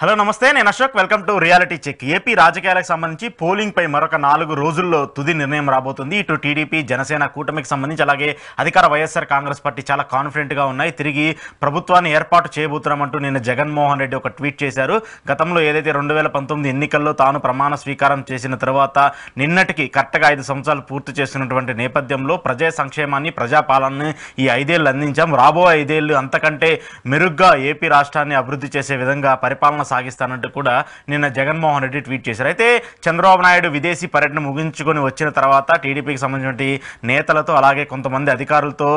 Hello నమస్తే, నేను Ashok. Welcome to reality check. AP రాజకీయాలకు సంబంధించి పోలింగ్ పై మరొక 4 రోజుల్లో తుది నిర్ణయం రాబోతుంది. ఇటు టీడీపీ, జనసేన కూటమికి సంబంధించి, అలాగే అధికార వైఎస్ఆర్ కాంగ్రెస్ పార్టీ చాలా కాన్ఫిడెంట్గా ఉన్నాయి. తిరిగి ప్రభుత్వాన్ని ఏర్పాటు చేయబోతున్నామంటూ నిన్న జగన్మోహన్ రెడ్డి ఒక ట్వీట్ చేశారు. గతంలో ఏదైతే 2019 ఎన్నికల్లో తాను ప్రమాణ స్వీకారం చేసిన తర్వాత నిన్నటికి కరెక్ట్గా 5 సంవత్సరాలు పూర్తి చేస్తున్నటువంటి నేపథ్యంలో ప్రజా సంక్షేమాన్ని, ప్రజాపాలనని ఈ 5 ఏళ్ళు అందించాం. రాబో 5 ఏళ్ళు అంతకంటే మెరుగ్గా ఏపీ రాష్ట్రాన్ని అభివృద్ధి చేసే విధంగా పరిపాలన సాగిస్తానంటూ కూడా నిన్న జగన్మోహన్ రెడ్డి ట్వీట్ చేశారు. అయితే చంద్రబాబు నాయుడు విదేశీ పర్యటన ముగించుకొని వచ్చిన తర్వాత టీడీపీకి సంబంధించిన నేతలతో అలాగే కొంతమంది అధికారులతో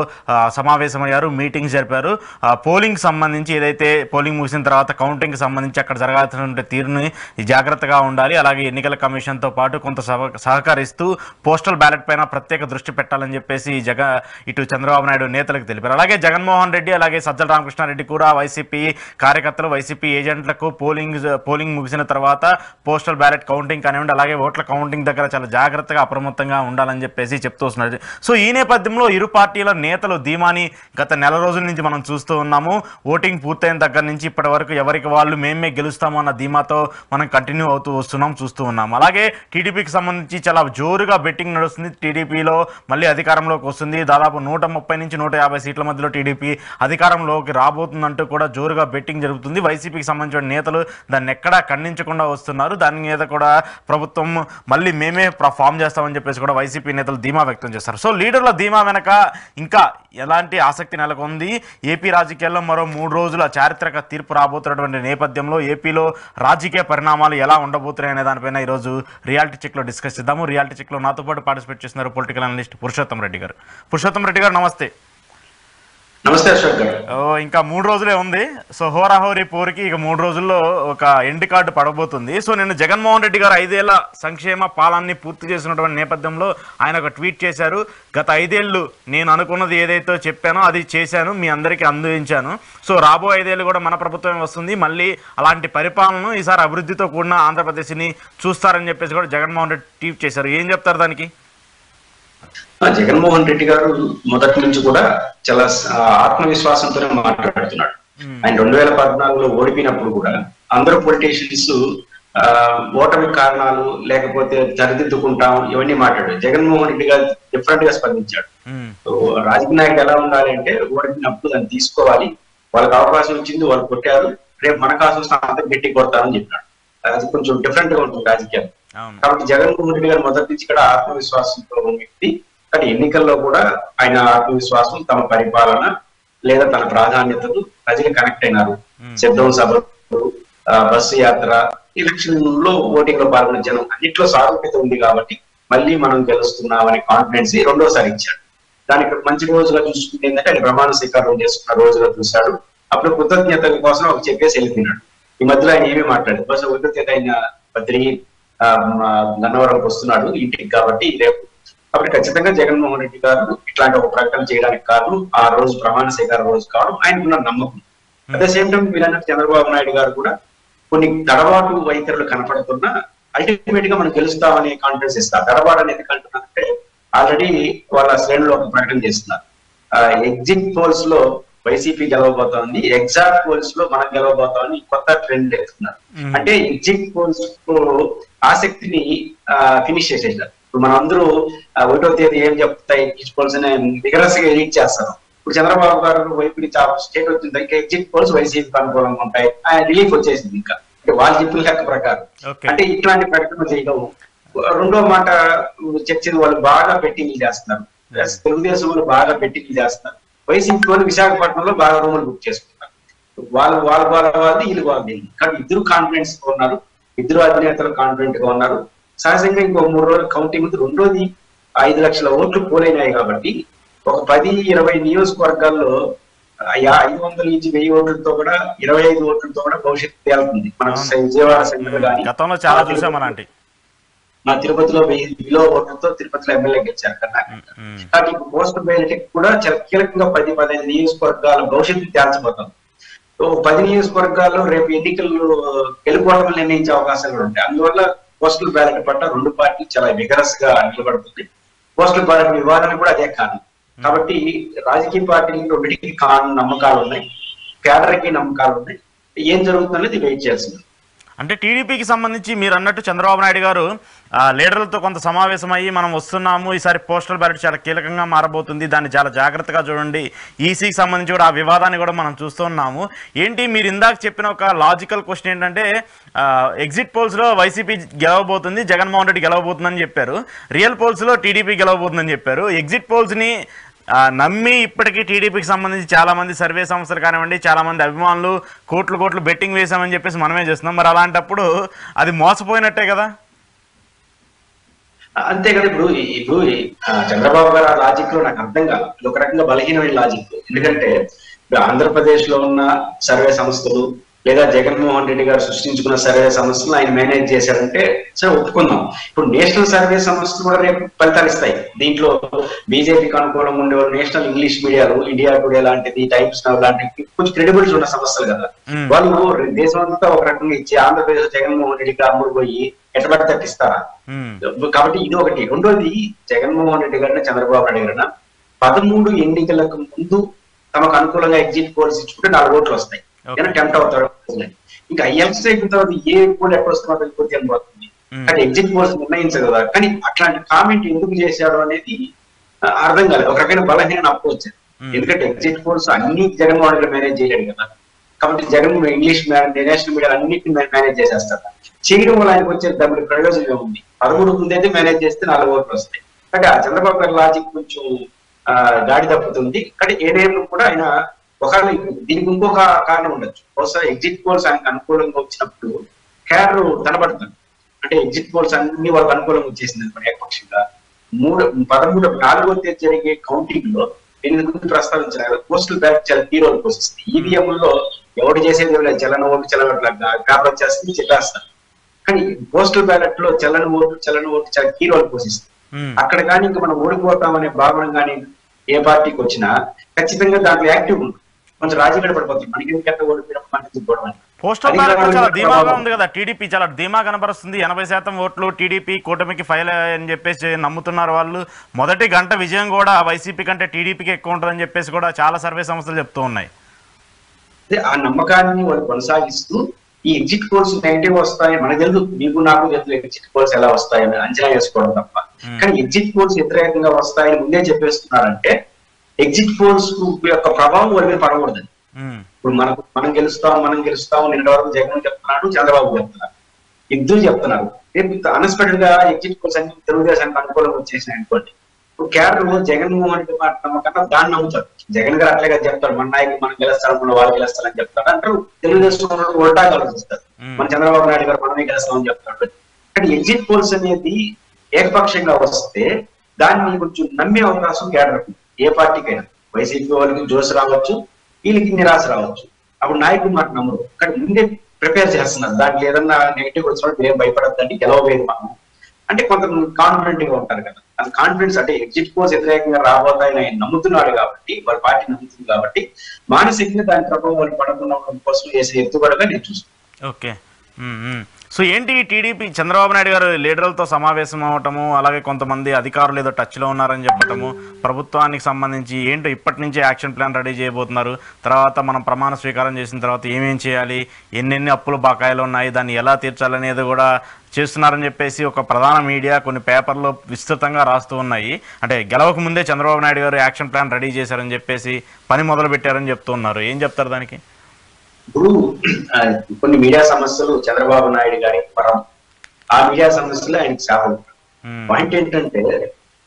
సమావేశమయ్యారు, మీటింగ్స్ జరిపారు. పోలింగ్ సంబంధించి ఏదైతే పోలింగ్ ముగిసిన తర్వాత కౌంటింగ్కి సంబంధించి అక్కడ జరగాల్సినటువంటి తీరుని జాగ్రత్తగా ఉండాలి, అలాగే ఎన్నికల కమిషన్తో పాటు కొంత సహకరిస్తూ పోస్టల్ బ్యాలెట్ పైన ప్రత్యేక దృష్టి పెట్టాలని చెప్పేసి ఇటు చంద్రబాబు నాయుడు నేతలకు తెలిపారు. అలాగే జగన్మోహన్ రెడ్డి అలాగే సజ్జల రామకృష్ణారెడ్డి కూడా వైసీపీ కార్యకర్తలు, వైసీపీ ఏజెంట్లకు పోలింగ్ ముగిసిన తర్వాత పోస్టల్ బ్యాలెట్ కౌంటింగ్ కానివ్వండి, అలాగే ఓట్ల కౌంటింగ్ దగ్గర చాలా జాగ్రత్తగా అప్రమత్తంగా ఉండాలని చెప్పేసి చెప్తూ వస్తున్నారు. సో ఈ నేపథ్యంలో ఇరు పార్టీల నేతలు ధీమాని గత నెల రోజుల నుంచి మనం చూస్తూ ఉన్నాము. ఓటింగ్ పూర్తయిన దగ్గర నుంచి ఇప్పటి వరకు ఎవరికి వాళ్ళు మేమే గెలుస్తాము అన్న ధీమాతో మనం కంటిన్యూ అవుతూ చూస్తూ ఉన్నాం. అలాగే టీడీపీకి సంబంధించి చాలా జోరుగా బెట్టింగ్ నడుస్తుంది. టీడీపీలో మళ్ళీ అధికారంలోకి వస్తుంది. దాదాపు 130 నుంచి 150 సీట్ల మధ్యలో టీడీపీ అధికారంలోకి రాబోతుందంటూ కూడా జోరుగా బెట్టింగ్ జరుగుతుంది. వైసీపీకి సంబంధించిన నేతలు దాన్ని ఎక్కడా ఖండించకుండా వస్తున్నారు. దాని మీద కూడా ప్రభుత్వం మళ్ళీ మేమే ఫామ్ చేస్తామని చెప్పేసి కూడా వైసీపీ నేతలు ధీమా వ్యక్తం చేస్తారు. సో లీడర్ల ధీమా వెనక ఇంకా ఎలాంటి ఆసక్తి నెలకొంది? ఏపీ రాజకీయాల్లో మరో 3 రోజుల చారిత్రక తీర్పు రాబోతున్నటువంటి నేపథ్యంలో ఏపీలో రాజకీయ పరిణామాలు ఎలా ఉండబోతున్నాయి అనే దానిపైన ఈరోజు రియాలిటీ చెక్లో డిస్కస్ చేద్దాము. రియాలిటీ చెక్లో నాతో పాటు పార్టిసిపేట్ చేస్తున్నారు పొలిటికల్ అనలిస్ట్ పురుషోత్తం రెడ్డి గారు. పురుషోత్తం రెడ్డి గారు నమస్తే. నమస్తే అశోక్ గారు. ఇంకా 3 రోజులే ఉంది. సో హోరాహోరీ పోరుకి ఇక 3 రోజుల్లో ఒక ఎండ్ కార్డు పడబోతుంది. సో నేను జగన్మోహన్ రెడ్డి గారు 5 ఏళ్ల సంక్షేమ పాలనని పూర్తి చేసినటువంటి నేపథ్యంలో ఆయన ఒక ట్వీట్ చేశారు. గత 5 ఏళ్ళు నేను అనుకున్నది ఏదైతే చెప్పానో అది చేశాను, మీ అందరికీ అందించాను. సో రాబో 5 ఏళ్ళు కూడా మన ప్రభుత్వం వస్తుంది, మళ్ళీ అలాంటి పరిపాలనను ఈసారి అభివృద్ధితో కూడిన ఆంధ్రప్రదేశ్ని చూస్తారని చెప్పేసి కూడా జగన్మోహన్ రెడ్డి ట్వీట్ చేశారు. ఏం చెప్తారు దానికి? జగన్మోహన్ రెడ్డి గారు మొదటి నుంచి కూడా చాలా ఆత్మవిశ్వాసంతోనే మాట్లాడుతున్నాడు. ఆయన 2014లో ఓడిపోయినప్పుడు కూడా అందరూ పొలిటీషియన్స్ ఓటమి కారణాలు లేకపోతే సరిదిద్దుకుంటాం ఇవన్నీ మాట్లాడారు. జగన్మోహన్ రెడ్డి గారు డిఫరెంట్ గా స్పందించాడు. రాజకీయ నాయకుడు ఎలా ఉండాలి అంటే ఓడిపోయినప్పుడు దాన్ని తీసుకోవాలి, వాళ్ళకి అవకాశం ఇచ్చింది, వాళ్ళు కొట్టారు, రేపు మన కాసం అంతా గట్టి కొడతారని చెప్పాడు. అది కొంచెం డిఫరెంట్ గా ఉంటుంది రాజకీయాలు. కాబట్టి జగన్మోహన్ రెడ్డి గారు మొదటి నుంచి కూడా ఆత్మవిశ్వాసంతో ఉన్న వ్యక్తి. కానీ ఎన్నికల్లో కూడా ఆయన ఆత్మవిశ్వాసం, తమ పరిపాలన లేదా తన ప్రాధాన్యతలు ప్రజలు కనెక్ట్ అయినారు. శబ్దం సభలు, బస్సు యాత్ర, ఎలక్షన్ లో ఓటింగ్ లో పాల్గొన్న జనం అన్నిట్లో సారూప్యత ఉంది కాబట్టి మళ్ళీ మనం గెలుస్తున్నామనే కాన్ఫిడెన్స్ రెండోసారి ఇచ్చాడు. దానికి మంచి రోజుగా చూసుకుంటే ఏంటంటే ఆయన ప్రమాణ స్వీకారం చేసుకున్న రోజుగా చూశాడు. అప్పుడు కృతజ్ఞత కోసం ఒక చెప్పేసి వెళ్ళిపోయినాడు. ఈ మధ్యలో ఆయన ఏమీ మాట్లాడారు. బస్ కృతజ్ఞత ఆయన బద్రి గన్నవరంకి వస్తున్నాడు ఇంటికి కాబట్టి రేపు. కాబట్టి ఖచ్చితంగా జగన్మోహన్ రెడ్డి గారు ఇట్లాంటి ఒక ప్రకటన చేయడానికి కారణం ఆ రోజు ప్రమాణ స్వీకారం రోజు కావడం, ఆయనకున్న నమ్మకం. అట్ ద సేమ్ టైం మీరన్నట్టు చంద్రబాబు నాయుడు గారు కూడా కొన్ని తడబాటు వైఖరులు కనపడుతున్నా అల్టిమేట్ గా మనం గెలుస్తామనే కాన్ఫిడెన్స్ ఇస్తారు. తడబాటు అనేది కంటున్నారంటే ఆల్రెడీ వాళ్ళ శ్రేణులు ఒక ప్రకటన చేస్తున్నారు. ఎగ్జిట్ పోల్స్ లో వైసీపీ గెలవబోతోంది, ఎగ్జాక్ట్ పోల్స్ లో మనం గెలవబోతామని కొత్త ట్రెండ్ వేస్తున్నారు. అంటే ఎగ్జిట్ పోల్స్ ఆసక్తిని ఫినిష్ చేసేసారు. ఇప్పుడు మనం అందరూ 1వ తేదీ ఏం చెప్తాయి ఎగ్జిట్ పోల్స్ అని విగరస్ గా ఎడిట్ చేస్తారు. ఇప్పుడు చంద్రబాబు గారు వైపు నుంచి స్టేట్ వచ్చింది, ఇంకా ఎగ్జిట్ పోల్స్ వైసీపీకి అనుకూలంగా ఉంటాయి, ఆయన రిలీఫ్ వచ్చేసింది. ఇంకా అంటే వాళ్ళు చెప్పిన లెక్క ప్రకారం అంటే ఇట్లాంటి ప్రకటన చేయడం. రెండో మాట చర్చలు వాళ్ళు బాగా బెట్టింగ్లు చేస్తున్నారు. తెలుగుదేశం వాళ్ళు బాగా బెట్టింగ్లు చేస్తున్నారు. వైసీపీ వాళ్ళు విశాఖపట్నంలో బాగా రూములు బుక్ చేసుకుంటారు. వాళ్ళది వీళ్ళు వాళ్ళది. కానీ ఇద్దరు కాన్ఫిడెన్స్ గా ఉన్నారు, ఇద్దరు అధినేతలు కాన్ఫిడెంట్ గా ఉన్నారు. సహజంగా ఇంకో 3 రోజులు కౌంటింగ్ ఉంది. రెండోది 5 లక్షల ఓట్లు పోలైనాయి కాబట్టి ఒక 10-20 నియోజకవర్గాల్లో 500 నుంచి 1000 ఓట్లతో కూడా 25 ఓట్లతో కూడా భవిష్యత్తు తేలుతుంది. మనకు విజయవాడ సెంటర్ కానీ మా తిరుపతిలో 1000 బిలో ఓట్లతో తిరుపతిలో ఎమ్మెల్యే గెలిచారు కదా. కాబట్టి ఇప్పుడు పోస్టల్ బ్యాలెట్ కూడా చాలా కీలకంగా 10-15 నియోజకవర్గాల భవిష్యత్తు తేల్చబోతుంది. 10 నియోజకవర్గాల్లో రేపు ఎన్నికలు గెలుపోవడం నిర్ణయించే అవకాశాలు కూడా ఉంటాయి. అందువల్ల పోస్టల్ బ్యాలెట్ పట్ల 2 పార్టీలు చాలా విగరస్ గా నిలబడుతుంది. పోస్టల్ బ్యాలెట్ వివాదాలు కూడా అదే కారణం. కాబట్టి రాజకీయ పార్టీలు 2కి నమ్మకాలు ఉన్నాయి, కేడర్కి నమ్మకాలు ఉన్నాయి. ఏం జరుగుతుందనేది వెయిట్ చేస్తుంది. అంటే టీడీపీకి సంబంధించి మీరు అన్నట్టు చంద్రబాబు నాయుడు గారు లీడర్లతో కొంత సమావేశం అయ్యి మనం వస్తున్నాము, ఈసారి పోస్టల్ బ్యాలెట్ చాలా కీలకంగా మారబోతుంది, దాన్ని చాలా జాగ్రత్తగా చూడండి, ఈసీకి సంబంధించి కూడా ఆ వివాదాన్ని కూడా మనం చూస్తున్నాము. ఏంటి మీరు ఇందాక చెప్పిన ఒక లాజికల్ క్వశ్చన్ ఏంటంటే ఎగ్జిట్ పోల్స్లో వైసీపీ గెలవబోతుంది, జగన్మోహన్ రెడ్డి గెలవబోతుందని చెప్పారు, రియల్ పోల్స్లో టీడీపీ గెలవబోతుందని చెప్పారు. ఎగ్జిట్ పోల్స్ని నమ్మి ఇప్పటికీ టీడీపీకి సంబంధించి చాలామంది సర్వే సంస్థలు కానివ్వండి, చాలామంది అభిమానులు కోట్లు బెట్టింగ్ వేసామని చెప్పేసి మనమే చేస్తున్నాం. మరి అలాంటప్పుడు అది మోసపోయినట్టే కదా. అంతే కదా. ఇప్పుడు చంద్రబాబు గారు ఆ లాజిక్ లో నాకు అర్థం కాదు. ఇది ఒక రకంగా బలహీనమైన లాజిక్. ఎందుకంటే ఇప్పుడు ఆంధ్రప్రదేశ్ లో ఉన్న సర్వే సంస్థలు లేదా జగన్మోహన్ రెడ్డి గారు సృష్టించుకున్న సర్వే సంస్థలు ఆయన మేనేజ్ చేశారంటే సరే ఒప్పుకుందాం. ఇప్పుడు నేషనల్ సర్వే సంస్థలు కూడా రేపు ఫలితాలు ఇస్తాయి. దీంట్లో బీజేపీకి అనుకూలంగా ఉండేవాళ్ళు నేషనల్ ఇంగ్లీష్ మీడియాలు, ఇండియా టుడే లాంటిది, టైమ్స్ నౌ లాంటివి కొంచెం క్రెడిబిలిటీ ఉన్న సంస్థలు కదా. వాళ్ళు దేశం అంతా ఒక రకంగా ఇచ్చి ఆంధ్రప్రదేశ్ జగన్మోహన్ రెడ్డికి అమ్ముడు పోయి ఎట్టబడి తప్పిస్తారా? కాబట్టి ఇది ఒకటి. రెండోది, జగన్మోహన్ రెడ్డి గారిని చంద్రబాబు నాయుడు గారిన 13 ఎన్నికలకు ముందు తమకు అనుకూలంగా ఎగ్జిట్ పోల్స్ ఇచ్చుకుంటే 4 ఓట్లు వస్తాయి, టెంప్ట్ అవుతారు. ఇంకా ఎలక్షన్ అయిపోయిన తర్వాత ఏ పోల్ ఎక్కడ వస్తుందో తెలిపోతే అనిపోతుంది. కానీ ఎగ్జిట్ పోల్స్ నిర్ణయించదు కదా. కానీ అట్లాంటి కామెంట్ ఎందుకు చేశాడు అనేది అర్థం కాలేదు. ఒక రకమైన బలహీన అప్రోచ్. ఎందుకంటే ఎగ్జిట్ పోల్స్ అన్ని జగన్మోహన్ రెడ్డి మేనేజ్ చేయలేడు కదా. కాబట్టి జగన్ ఇంగ్లీష్ నేషనల్ మీడియా అన్నింటిని మేనేజ్ చేసేస్తారు. చేయడం వల్ల ఆయనకు వచ్చే డబ్బులు ప్రయోజనం ఏముంది? 13 ముందైతే మేనేజ్ చేస్తే 4 ఓట్లు వస్తాయి. అంటే ఆ చంద్రబాబు గారి లాజిక్ కొంచెం గాడి తప్పుతుంది. కానీ ఏడేళ్ళు కూడా ఆయన ఒకవేళ దీనికి ఇంకొక కారణం ఉండొచ్చు. బహుశా ఎగ్జిట్ పోల్స్ ఆయనకు అనుకూలంగా వచ్చినప్పుడు క్యాడర్ తలబడుతుంది. అంటే ఎగ్జిట్ పోల్స్ అన్ని వాళ్ళకి అనుకూలంగా వచ్చేసింది అనుకోండి. ఏకపక్షంగా 4వ తేదీ జరిగే కౌంటింగ్ లో 8 మంది ప్రస్తావించారు. పోస్టల్ బ్యాలెట్ చాలా కీ రోల్ పోషిస్తుంది. ఈవీఎంలో ఎవరు చేసేది చలన ఓటు పేపర్ వచ్చేస్తుంది, చెప్పేస్తారు. కానీ పోస్టల్ బ్యాలెట్ లో చలన ఓటు చాలా కీ రోల్ పోషిస్తుంది. అక్కడ కానీ ఇంకా మనం ఓడిపోతామనే భావన కానీ ఏ పార్టీకి వచ్చినా ఖచ్చితంగా దాంట్లో యాక్టివ్ ఉంటుంది. కొంచెం రాజకీయ పడిపోతుంది. మనకి ఎందుకంటే ఓడిపోవడం. పోస్టల్ బ్యాలెట్ చాలా ధీమాగా ఉంది కదా. టీడీపీ చాలా ధీమా కనబరుస్తుంది. 80% ఓట్లు టీడీపీ కూటమికి ఫైల్ అని చెప్పేసి నమ్ముతున్నారు వాళ్ళు. మొదటి గంట విజయం కూడా వైసీపీ కంటే టీడీపీకి ఎక్కువ ఉంటుందని చెప్పేసి కూడా చాలా సర్వే సంస్థలు చెప్తూ ఉన్నాయి. ఆ నమ్మకాన్ని వాళ్ళు కొనసాగిస్తూ ఈ ఎగ్జిట్ పోల్స్ నెగిటివ్ వస్తాయి మనకు తెలుసు, మీకు నాకు తెలుసు ఎగ్జిట్ పోల్స్ ఎలా వస్తాయని అంచనా వేసుకోవడం తప్ప. కానీ ఎగ్జిట్ పోల్స్ వ్యతిరేకంగా వస్తాయని ముందే చెప్పేస్తున్నారంటే ఎగ్జిట్ పోల్స్ యొక్క ప్రభావం వాళ్ళ మీద పడకూడదు. ఇప్పుడు మనం గెలుస్తాం నిన్న వరకు జగన్ చెప్తున్నాడు, చంద్రబాబు చెప్తున్నారు, ఇద్దరు చెప్తున్నారు. రేపు అన్ఎక్స్పెక్టెడ్ గా ఎగ్జిట్ పోల్స్ అన్ని తెలుగుదేశానికి అనుకూలంగా వచ్చేసినాయి అనుకోండి. ఇప్పుడు క్యాడర్ జగన్మోహన్ రెడ్డి మాట నమ్మకన్నా దాన్ని నమ్ముతారు. జగన్ గారు అట్లాగే చెప్తారు, మన నాయకులు మనం గెలుస్తాం, మన వాళ్ళు గెలుస్తారని చెప్తారు అంటారు. తెలుగుదేశం ఉల్టా ఆలోచిస్తారు, మన చంద్రబాబు నాయుడు గారు మనమే గెలుస్తామని చెప్తారు. కానీ ఎగ్జిట్ పోల్స్ అనేది ఏకపక్షంగా వస్తే దాన్ని కొంచెం నమ్మే అవకాశం క్యాడర్ ఏ పార్టీకైనా. వైసీపీ వాళ్ళకి జోష్ రావచ్చు, వీళ్ళకి నిరాశ రావచ్చు. అప్పుడు నాయకులు మాట నమ్మరు. కానీ ముందే ప్రిపేర్ చేస్తున్నారు. దాంట్లో ఏదన్నా నెగిటివ్ వచ్చినప్పుడు ఏం భయపడద్దండి, గెలవలేదు మనం అంటే కొంత కాన్ఫిడెంట్ గా ఉంటారు కదా. అది కాన్ఫిడెన్స్ అంటే ఎగ్జిట్ పోల్స్ వ్యతిరేకంగా రాబోతాయని ఆయన నమ్ముతున్నాడు కాబట్టి, వాళ్ళ పార్టీ నమ్ముతుంది కాబట్టి మానసికంగా దాని ప్రభావం పడకుండా ఉండడం కోసం చేసే ఎత్తుగడగా నేను చూస్తున్నాను. ఓకే. సో ఏంటి టీడీపీ చంద్రబాబు నాయుడు గారు లీడర్లతో సమావేశం అవటము, అలాగే కొంతమంది అధికారులు ఏదో టచ్లో ఉన్నారని చెప్పటము, ప్రభుత్వానికి సంబంధించి ఏంటో ఇప్పటి నుంచే యాక్షన్ ప్లాన్ రెడీ చేయబోతున్నారు, తర్వాత మనం ప్రమాణ స్వీకారం చేసిన తర్వాత ఏమేం చేయాలి, ఎన్నెన్ని అప్పులు బకాయిలు ఉన్నాయి, దాన్ని ఎలా తీర్చాలనేది కూడా చేస్తున్నారని చెప్పేసి ఒక ప్రధాన మీడియా కొన్ని పేపర్లో విస్తృతంగా రాస్తూ ఉన్నాయి. అంటే గెలవక ముందే చంద్రబాబు నాయుడు గారు యాక్షన్ ప్లాన్ రెడీ చేశారని చెప్పేసి పని మొదలు పెట్టారని చెప్తున్నారు. ఏం చెప్తారు దానికి? ఇప్పుడు కొన్ని మీడియా సమస్యలు చంద్రబాబు నాయుడు గారికి పరం, ఆ మీడియా సమస్యలు ఆయనకి సేవలు. పాయింట్ ఏంటంటే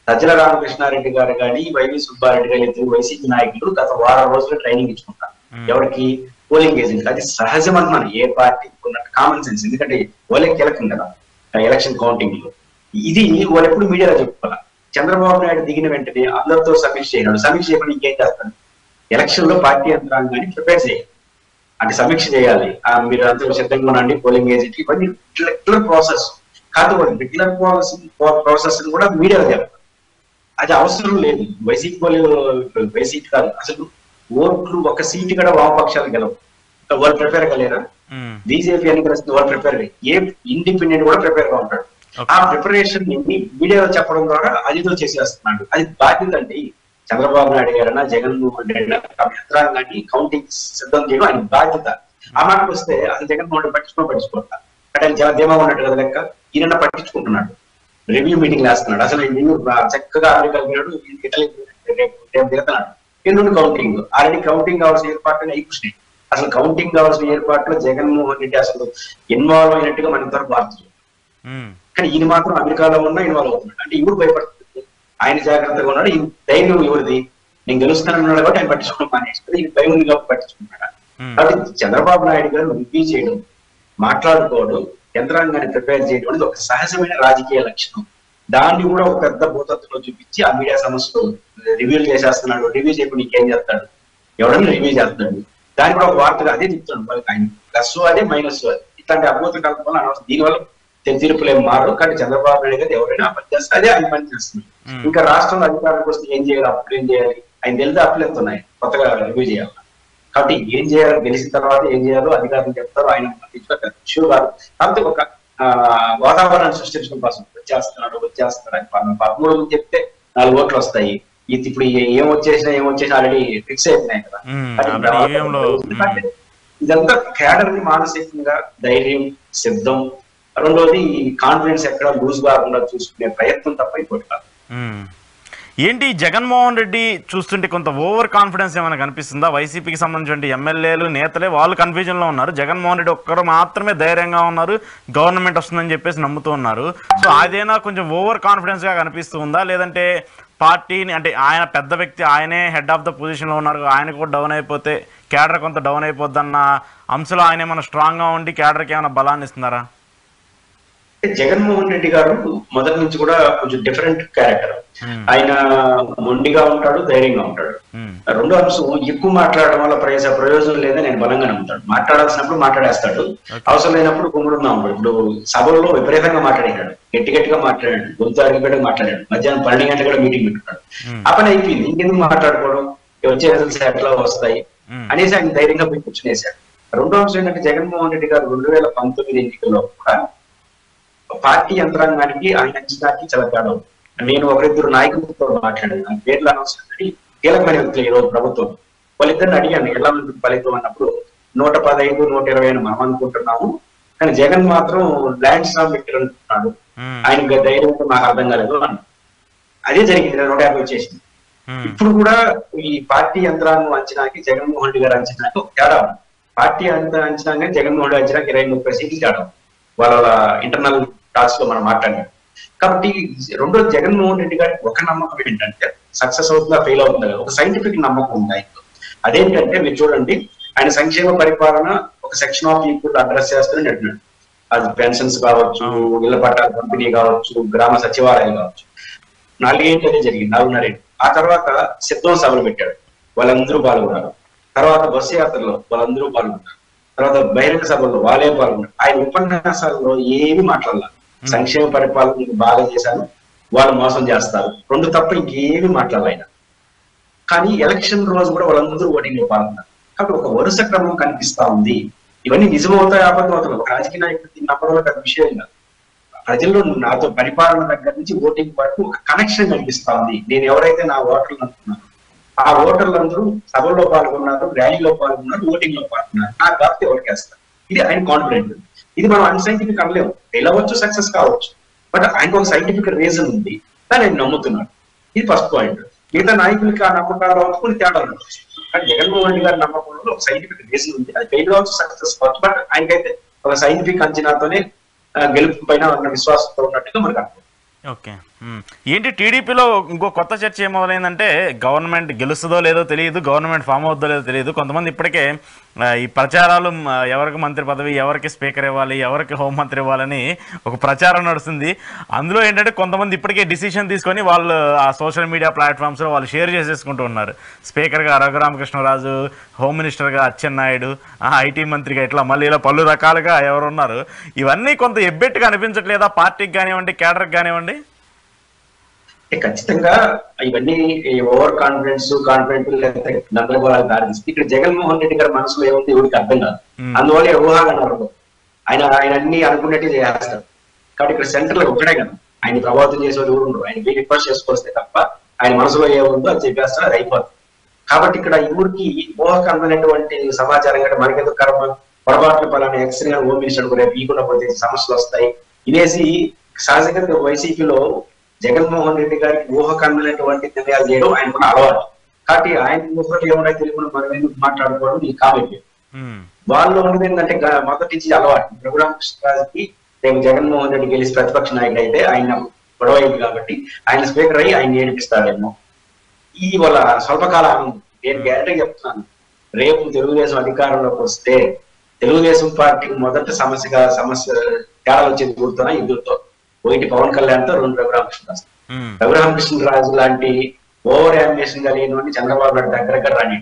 సజ్జల రామకృష్ణారెడ్డి గారు కానీ వైవి సుబ్బారెడ్డి గారు ఇద్దరు వైసీపీ నాయకులు గత వారం రోజులు ట్రైనింగ్ ఇచ్చుకుంటారు. ఎవరికి? Polling agent. అది సహజం అంటున్నాను, ఏ పార్టీ ఉన్నట్టు కామన్ సెన్స్. ఎందుకంటే వాళ్ళకి కీలకం కదా ఎలక్షన్ కౌంటింగ్ లో. ఇది వాళ్ళు ఎప్పుడు మీడియాలో చెప్పుకోవాలి. చంద్రబాబు నాయుడు దిగిన వెంటనే అందరితో సమీక్ష చేయడం. సమీక్ష చేయకుండా ఇంకేం చేస్తాను? ఎలక్షన్ లో పార్టీ యంత్రాంగాన్ని ప్రిపేర్ చేయాలి, అంటే సమీక్ష చేయాలి. మీరు అంతా సిద్ధంగా ఉండండి, పోలింగ్ ఏజెంట్, ఇవన్నీ రెగ్యులర్ ప్రాసెస్ కాదు. రెగ్యులర్ ప్రాసెస్ కూడా మీడియాలో చెప్పాలి. అది అవసరం లేదు. వైసీపీ కాదు అసలు ఓట్లు ఒక సీటు కూడా వామపక్షాలు గెలవు. వాళ్ళు ప్రిపేర్ గా లేరా? బీజేపీ ఎన్నికలు వస్తుంది, వాళ్ళు ప్రిపేర్ ఏ ఇండిపెండెంట్ కూడా ప్రిపేర్ గా ఉంటాడు. ఆ ప్రిపరేషన్ మీడియాలో చెప్పడం ద్వారా అదితో చేసేస్తున్నాడు. అది బాధ్యత అండి. చంద్రబాబు నాయుడు గారైనా జగన్మోహన్ రెడ్డి యంత్రాంగాన్ని కౌంటింగ్ సిద్ధం చేయడం ఆయన బాధ్యత. ఆ మాటకు వస్తే అసలు జగన్మోహన్ రెడ్డి పట్టించుకోవాలి. అంటే ఆయన చాలా ధీమాగా ఉన్నట్టు కదా లెక్క. ఈయన పట్టించుకుంటున్నాడు, రివ్యూ మీటింగ్ వేస్తున్నాడు. అసలు నేను చక్కగా అమెరికా వెళ్ళాడు, ఇటలీ రేపు దిగుతున్నాడు. ఎందుకు కౌంటింగ్ ఆల్రెడీ కౌంటింగ్ కావాల్సిన ఏర్పాట్లు అయిపోయినాయి. అసలు కౌంటింగ్ కావాల్సిన ఏర్పాట్లు జగన్మోహన్ రెడ్డి అసలు ఇన్వాల్వ్ అయినట్టుగా మన ఇంతవరకు వార్తలు. కానీ ఈయన మాత్రం అమెరికాలో ఉన్నా ఇన్వాల్వ్ అవుతున్నాడు. అంటే ఇప్పుడు భయపడుతుంది, ఆయన జాగ్రత్తగా ఉన్నాడు. ఈ ధైర్యం ఎవరిది? నేను గెలుస్తానన్నాడు కాబట్టి ఆయన పట్టించుకోవడం మానేస్తుంది, ఈ భయం ఉంది కాబట్టి పట్టించుకుంటున్నాడు. కాబట్టి చంద్రబాబు నాయుడు గారు రివ్యూ చేయడం, మాట్లాడుకోవడం, యంత్రాంగాన్ని ప్రిపేర్ చేయడం అనేది ఒక సహజమైన రాజకీయ లక్షణం. దాన్ని కూడా ఒక పెద్ద భూతత్వంలో చూపించి ఆ మీడియా సంస్థలు రివ్యూలు చేసేస్తున్నాడు. రివ్యూ చేయకుండా నీకేం చేస్తాడు, ఎవడన్నా రివ్యూ చేస్తాడు, దాన్ని కూడా ఒక వార్తగా అదే చెప్తున్నాడు. ఆయన ప్లస్ అదే మైనస్ అదే, ఇట్లాంటి అద్భుత కల్పన అనవసరం. దీనివల్ల తీర్పులు ఏం మారు. కానీ చంద్రబాబు నాయుడు గారు ఎవరైనా పని చేస్తే అదే ఆయన పని చేస్తున్నారు. ఇంకా రాష్ట్రంలో అధికారానికి వస్తే ఏం చేయాలి, అప్పులు ఏం చేయాలి, ఆయన తెలితే అప్పులు ఎంత ఉన్నాయి, కొత్తగా రివ్యూ చేయాలి. కాబట్టి ఏం చేయాలో గెలిచిన తర్వాత ఏం చేయాలో అధికారులు చెప్తారు, ఆయన ఇష్యూ కాదు. కాబట్టి ఒక వాతావరణాన్ని సృష్టించడం కోసం వచ్చేస్తున్నాడు అని 13 చెప్తే 4 ఓట్లు వస్తాయి. ఇప్పుడు ఏం వచ్చేసినా ఆల్రెడీ ఫిక్స్ అయిపోయినాయి కదా. ఇదంతా కేడర్ ని మానసికంగా ధైర్యం, సిద్ధం, రెండోది కాన్ఫిడెన్స్ ఎక్కడ లూజ్ కాకుండా చూసుకునే ప్రయత్నం తప్ప ఇంకోటి కాదు. ఏంటి జగన్మోహన్ రెడ్డి చూస్తుంటే కొంత ఓవర్ కాన్ఫిడెన్స్ ఏమైనా కనిపిస్తుందా? వైసీపీకి సంబంధించిన ఎమ్మెల్యేలు, నేతలే వాళ్ళు కన్ఫ్యూజన్లో ఉన్నారు. జగన్మోహన్ రెడ్డి ఒక్కరు మాత్రమే ధైర్యంగా ఉన్నారు, గవర్నమెంట్ వస్తుందని చెప్పేసి నమ్ముతూ ఉన్నారు. సో అదేనా కొంచెం ఓవర్ కాన్ఫిడెన్స్గా కనిపిస్తూ ఉందా? లేదంటే పార్టీని, అంటే ఆయన పెద్ద వ్యక్తి, ఆయనే హెడ్ ఆఫ్ ద పొజిషన్లో ఉన్నారు, ఆయన కూడా డౌన్ అయిపోతే క్యాడర్ కొంత డౌన్ అయిపోద్దన్న అంశంలో ఆయన ఏమైనా స్ట్రాంగ్గా ఉండి క్యాడర్కి ఏమైనా బలాన్ని ఇస్తున్నారా? జగన్మోహన్ రెడ్డి గారు మొదటి నుంచి కూడా కొంచెం డిఫరెంట్ క్యారెక్టర్. ఆయన మొండిగా ఉంటాడు, ధైర్యంగా ఉంటాడు. రెండో అంశం, ఎక్కువ మాట్లాడడం వల్ల ప్రయోజనం లేదని నేను బలంగా నమ్ముతాడు. మాట్లాడాల్సినప్పుడు మాట్లాడేస్తాడు, అవసరం లేనప్పుడు గుమ్మడున్నా ఉంటాడు. ఇప్పుడు సభల్లో విపరీతంగా మాట్లాడాడు, గట్టిగా మాట్లాడాడు, గొంతు అరిగిపెట్టగా మాట్లాడాడు. మధ్యాహ్నం 12 గంటలు కూడా మీటింగ్ పెట్టుకున్నాడు. ఆ పని అయిపోయింది, ఇంకెందుకు మాట్లాడుకోవడం, వచ్చే రిజల్ట్స్ ఎట్లా వస్తాయి అనేసి ఆయన ధైర్యంగా పోయి కూర్చునేశాడు. రెండో అంశం ఏంటంటే జగన్మోహన్ రెడ్డి గారు 2019 ఎన్నికల్లో కూడా పార్టీ యంత్రాంగానికి ఆయన అంచనాకి చాలా తేడా ఉంది. నేను ఒకరిద్దరు నాయకులతో మాట్లాడాను, నా పేర్లు అనవసరం, కీలకమైన వ్యక్తులు ఈరోజు ప్రభుత్వం. వాళ్ళిద్దరిని అడిగాను ఎలా ఉంటుంది ఫలితం అన్నప్పుడు 115, 120 అని మనం అనుకుంటున్నాము, కానీ జగన్ మాత్రం ల్యాండ్ స్లామ్ వ్యక్తులు అంటున్నాడు, ఆయన ధైర్యం నాకు అర్థం కాలేదు అన్న. అదే జరిగింది, 150 వచ్చేసింది. ఇప్పుడు కూడా ఈ పార్టీ యంత్రాంగం అంచనాకి జగన్మోహన్ రెడ్డి గారు అంచనాకి ఒక తేడా ఉంది. పార్టీ అంచనాకి జగన్మోహన్ రెడ్డి అంచనాకి 20-30 సీట్లు తేడా వాళ్ళ ఇంటర్నల్ టాక్స్ లో మనం మాట్లాడాం. కాబట్టి రెండో జగన్మోహన్ రెడ్డి గారికి ఒక నమ్మకం ఏంటంటే సక్సెస్ అవుతుందా ఫెయిల్ అవుతుందా, ఒక సైంటిఫిక్ నమ్మకం ఉంది ఆయనతో. అదేంటంటే మీరు చూడండి, ఆయన సంక్షేమ పరిపాలన ఒక సెక్షన్ ఆఫ్ పీపుల్ అడ్రస్ చేస్తుందని అంటున్నాడు. అది పెన్షన్స్ కావచ్చు, ఇళ్ల పట్టాల పంపిణీ కావచ్చు, గ్రామ సచివాలయం కావచ్చు. 4 ఏళ్ళు అదే జరిగింది, 4.5 ఏళ్ళు. ఆ తర్వాత సిద్ధం సభలు పెట్టాడు, వాళ్ళందరూ పాల్గొన్నారు. తర్వాత బస్సు యాత్రలో వాళ్ళందరూ పాల్గొన్నారు. తర్వాత బహిరంగ సభల్లో వాళ్ళే పాల్గొన్నారు. ఆయన ఉపన్యాసాల్లో ఏమి మాట్లాడాలి, సంక్షేమ పరిపాలన బాగా చేశాను, వాళ్ళు మోసం చేస్తారు, 2 తప్ప ఇంకేమి మాట్లాడాలి ఆయన. కానీ ఎలక్షన్ రోజు కూడా వాళ్ళందరూ ఓటింగ్ లో పాల్గొన్నారు. కాబట్టి ఒక వరుస క్రమం కనిపిస్తా ఉంది. ఇవన్నీ నిజమవుతాయి, అబద్ధం అవుతాయి. ఒక రాజకీయ నాయకుడికి నమ్మడం పెద్ద విషయం కాదు. ప్రజల్లో నాతో పరిపాలన దగ్గర నుంచి ఓటింగ్ వరకు ఒక కనెక్షన్ కనిపిస్తా ఉంది. నేను ఎవరైతే నా ఓటర్లు అనుకున్నాను, ఆ ఓటర్లందరూ సభల్లో పాల్గొన్నారు, ర్యాలీలో పాల్గొన్నారు, ఓటింగ్ లో పాల్గొన్నారు, నా కాబట్టి ఎవరికేస్తారు. ఇది ఆయన కాన్ఫిడెంట్. ఇది మనం అన్సైంటిఫిక్ అనలేము, వెళ్ళవచ్చు, సక్సెస్ కావచ్చు, బట్ ఆయనకు ఒక సైంటిఫిక్ రీజన్ ఉంది, దాన్ని ఆయన నమ్ముతున్నాడు. ఇది ఫస్ట్ పాయింట్. మిగతా నాయకులకి ఆ నమ్మకాలు కొన్ని తేడాలు ఉండొచ్చు, కానీ జగన్మోహన్ రెడ్డి గారి నమ్మకంలో ఒక సైంటిఫిక్ రీజన్ ఉంది. అది ఫెయిల్ కావచ్చు, సక్సెస్ కావచ్చు, బట్ ఆయనకైతే ఒక సైంటిఫిక్ అంచనాతోనే గెలుపు పైన ఉన్న విశ్వాసంతో ఉన్నట్టుగా మనకు అర్థం. ఓకే, ఏంటి టీడీపీలో ఇంకో కొత్త చర్చ ఏమవుతుందంటే గవర్నమెంట్ గెలుస్తుందో లేదో తెలియదు, గవర్నమెంట్ ఫామ్ అవుతుందో లేదో తెలియదు. కొంతమంది ఇప్పటికే ఈ ప్రచారాలు ఎవరికి మంత్రి పదవి, ఎవరికి స్పీకర్ ఇవ్వాలి, ఎవరికి హోంమంత్రి ఇవ్వాలని ఒక ప్రచారం నడుస్తుంది. అందులో ఏంటంటే కొంతమంది ఇప్పటికే డిసిషన్ తీసుకొని వాళ్ళు ఆ సోషల్ మీడియా ప్లాట్ఫామ్స్లో వాళ్ళు షేర్ చేసేసుకుంటూ ఉన్నారు. స్పీకర్గా రఘురామకృష్ణరాజు, హోమ్ మినిస్టర్గా అచ్చెన్నాయుడు, ఐటీ మంత్రిగా, ఇట్లా మళ్ళీ ఇలా పలు రకాలుగా ఎవరున్నారు. ఇవన్నీ కొంత ఎబ్బెట్టుగా అనిపించట్లేదా పార్టీకి కానివ్వండి, కేడర్కి కానివ్వండి? ఖచ్చితంగా ఇవన్నీ ఓవర్ కాన్ఫిడెంట్ గందరగోళాలు దారితీస్తుంది. ఇక్కడ జగన్మోహన్ రెడ్డి గారి మనసులో ఏముంది ఎవరికి అర్థం కాదు. అందువల్ల ఊహాగానాలు ఆయన అన్ని అనుకున్నట్టు చేస్తారు. కాబట్టి ఇక్కడ సెంటర్ లో ఒకటే కదా, ఆయన ప్రభావితం చేసేవాళ్ళు ఎవరు ఉండరు. ఆయన రిక్వెస్ట్ చేసుకొస్తే తప్ప ఆయన మనసులో ఏముందో అది చెప్పేస్తారు, అది అయిపోతుంది. కాబట్టి ఇక్కడ ఊరికి ఊహకు అందనటువంటి సమాచారం కంటే మనకెందుకు కర్మ, పొరపాట్లు పలానా ఎక్స్ హోమ్ మినిస్టర్ కూడా పీకుండా పోతే సమస్యలు వస్తాయి ఇదేసి సహజంగా వైసీపీలో జగన్మోహన్ రెడ్డి గారికి ఊహకందనటువంటి నిర్ణయాలు చేయడం ఆయనకున్న అలవాటు. కాబట్టి ఆయన ఊహలు ఏమన్నా తెలియకుండా మనం ఎందుకు మాట్లాడుకోవడం ఈ కామెంట్. వాళ్ళు ఉన్నది ఏంటంటే మొదటి నుంచి అలవాటు. రఘురామకృష్ణరాజుకి రేపు జగన్మోహన్ రెడ్డి గెలిచి ప్రతిపక్ష నాయకుడు అయితే ఆయన గొడవ అయింది కాబట్టి ఆయన స్పీకర్ అయ్యి ఆయన ఏడిపిస్తాడేమో. ఈ వాళ్ళ స్వల్పకాలం నేను గ్యారంటీ చెప్తున్నాను, రేపు తెలుగుదేశం అధికారంలోకి వస్తే తెలుగుదేశం పార్టీకి మొదటి సమస్య తేడాలు వచ్చేది కూడుతున్నా ఇద్దరితో. ఒకటి పవన్ కళ్యాణ్ తో, రెండు రఘురామకృష్ణరాజు. రఘురామకృష్ణరాజు లాంటి ఓవర్ అంబిషన్ గా లేని చంద్రబాబు నాయుడు దగ్గర రాని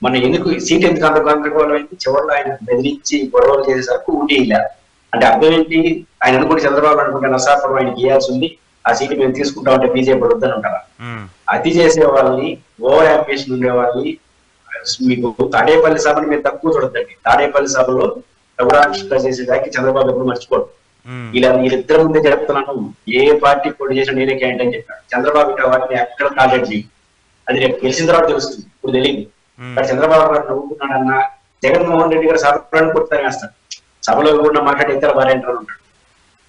మన ఎందుకు సీట్ ఎందుకు అంత గందరగోళం అయింది, చివరిలో ఆయన బెదిరించి గొడవలు చేసేసరికి ఊటీ ఇలా అంటే అర్థం ఏంటి, ఆయన అనుకుంటే చంద్రబాబు అనుకుంటే నసాపురం ఆయనకి ఇవ్వాల్సి ఉంది, ఆ సీట్ మేము తీసుకుంటామంటే బీజేపీ వద్దని ఉంటారా. అతి చేసే వాళ్ళని, ఓవర్ అంబిషన్ ఉండే వాళ్ళని, మీకు తాడేపల్లి సభను మీరు తక్కువ చూడద్దండి. తాడేపల్లి సభలో రఘురామకృష్ణ చేసేదానికి చంద్రబాబు ఎప్పుడు మర్చిపోడు. ఇలా వీళ్ళిద్దరి ముందే చెప్తున్నాను, ఏ పార్టీ పోటీ చేసిన నేనే క్యాండిడేట్ అని చెప్పాడు చంద్రబాబు. ఇక్కడ వాటిని ఎక్కడ టార్గెట్ చేయి, అది రేపు గెలిచిన తర్వాత తెలుస్తుంది, ఇప్పుడు తెలియదు. కానీ చంద్రబాబు గారు నవ్వుకున్నాడన్న జగన్మోహన్ రెడ్డి గారు సభలను కొడతానే వేస్తాడు, సభలో కూడా మాట్లాడి ఇతర వారేంటారు ఉంటాడు.